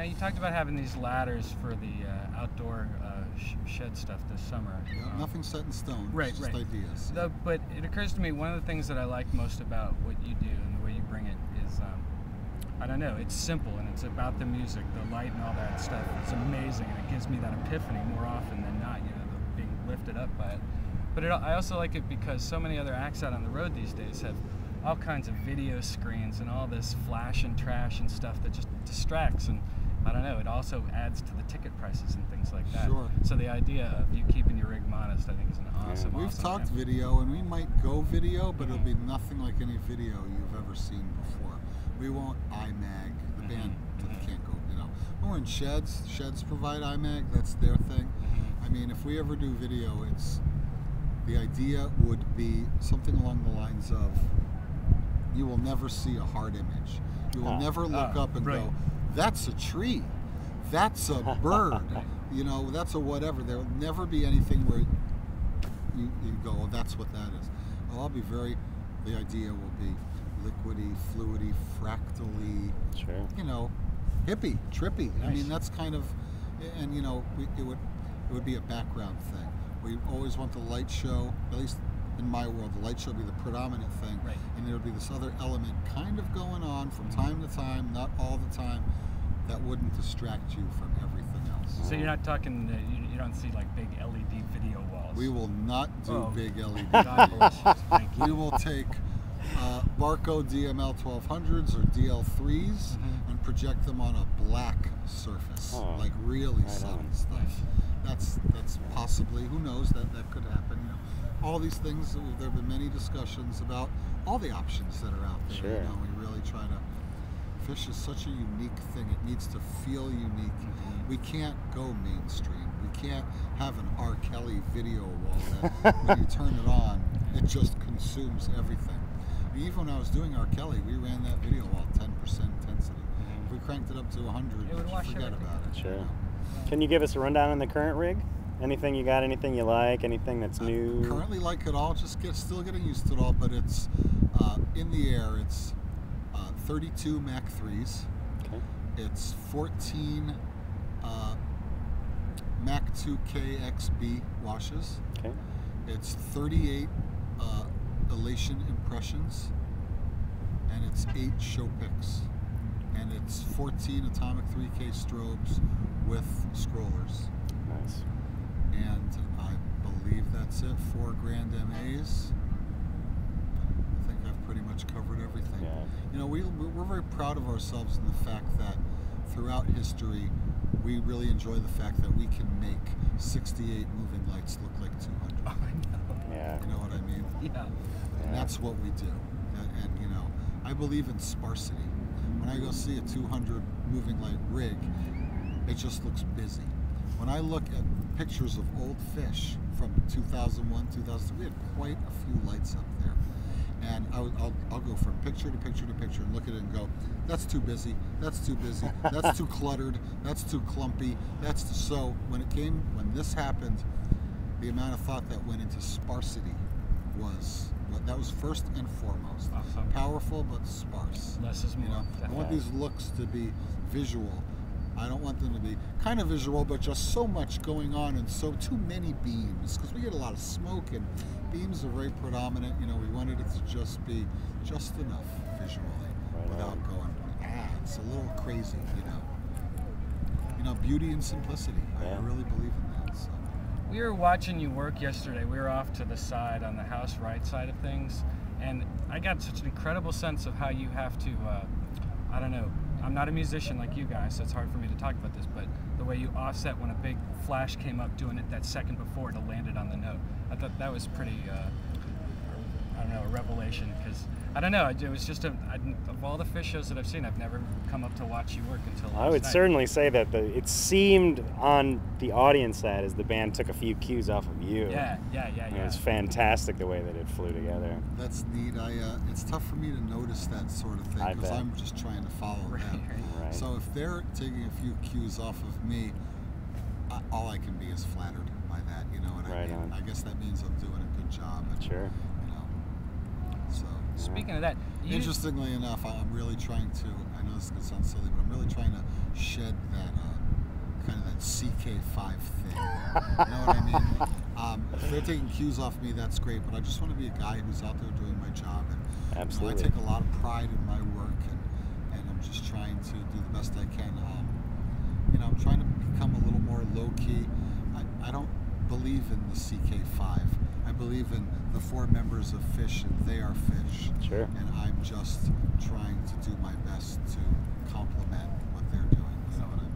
Now you talked about having these ladders for the outdoor shed stuff this summer. Yeah, nothing's set in stone. Right, it's just ideas. But it occurs to me one of the things that I like most about what you do and the way you bring it is, I don't know, it's simple and it's about the music, the light and all that stuff. It's amazing and it gives me that epiphany more often than not, being lifted up by it. But I also like it because so many other acts out on the road these days have all kinds of video screens and all this flash and trash and stuff that just distracts, and I don't know, it also adds to the ticket prices and things like that. Sure. So the idea of you keeping your rig modest, I think, is an awesome, We've awesome talked thing. video, and we might go video, but it'll be nothing like any video you've ever seen before. We won't IMAG. The band can't go, We're in sheds. Sheds provide IMAG. That's their thing. I mean, if we ever do video, the idea would be something along the lines of, you will never see a hard image. You will never look up and go, that's a tree, that's a bird, that's a whatever. There will never be anything where you go, oh, that's what that is. Well, the idea will be liquidy, fluidy, fractally, hippie, trippy. Nice. I mean, that's kind of, and it would be a background thing. We always want the light show, at least in my world, the light show would be the predominant thing, and there would be this other element kind of going on from time to time, not all the time, that wouldn't distract you from everything else. So you're not talking, you don't see like big LED video walls? We will not do big LED God bless you. Thank you. We will take Barco DML 1200s or DL3s and project them on a black surface, like really subtle stuff. That's possibly, who knows, that could happen. All these things, there have been many discussions about all the options that are out there. Sure. We really try to. Phish is such a unique thing. It needs to feel unique. We can't go mainstream. We can't have an R. Kelly video wall that when you turn it on, it just consumes everything. Even when I was doing R. Kelly, we ran that video wall 10% intensity. If we cranked it up to 100, It would wash forget everything about it. Sure. Can you give us a rundown on the current rig? Anything you got? Anything you like? Anything that's new? Currently like it all. Still getting used to it all. But it's in the air. It's 32 Mach 3s. Okay. It's 14 Mach 2K XB washes. Okay. It's 38 elation impressions, and it's 8 show picks, and it's 14 atomic 3K strobes with scrollers. Nice. And I believe that's it. 4 grand MAs. I think I've pretty much covered everything. Yeah. We're very proud of ourselves in the fact that throughout history, we really enjoy the fact that we can make 68 moving lights look like 200. Oh, I know. Yeah. You know what I mean? Yeah. And that's what we do. And I believe in sparsity. When I go see a 200 moving light rig, it just looks busy. When I look at pictures of old Phish from 2001, 2002, we had quite a few lights up there. And I'll go from picture to picture to picture and look at it and go, that's too busy, that's too busy, that's too cluttered, that's too clumpy, so when this happened, the amount of thought that went into sparsity that was first and foremost. Awesome. Powerful but sparse. Less is more. I want these looks to be visual. I don't want them to be kind of visual, but just so much going on and so too many beams, because we get a lot of smoke and beams are very predominant. We wanted it to just be just enough visually without going, it's a little crazy, beauty and simplicity. I really believe in that. So. We were watching you work yesterday. We were off to the side on the house right side of things, and I got such an incredible sense of how you have to, I don't know, I'm not a musician like you guys, so it's hard for me to talk about this, but the way you offset when a big flash came up, doing it that second before to land it on the note, I thought that was pretty, I don't know, a revelation, because, I don't know, it was just, of all the Phish shows that I've seen, I've never come up to watch you work until last I would night. certainly say that it seemed on the audience side as the band took a few cues off of you. Yeah. It was fantastic the way that it flew together. That's neat. It's tough for me to notice that sort of thing because I'm just trying to follow them. Right. So if they're taking a few cues off of me, all I can be is flattered by that. You know what I mean? On. I guess that means I'm doing a good job. And, Sure. Speaking of that, Interestingly enough, I'm really trying to. I know this is gonna sound silly, but I'm really trying to shed that kind of that CK5 thing. You know what I mean? If they're taking cues off me, that's great. But I just want to be a guy who's out there doing my job. And Absolutely. I take a lot of pride in my work, and I'm just trying to do the best I can. I'm trying to become a little more low key. I don't believe in the CK5. I believe in the 4 members of Phish, and they are Phish. Sure. And I'm just trying to do my best to complement what they're doing. You know what I mean?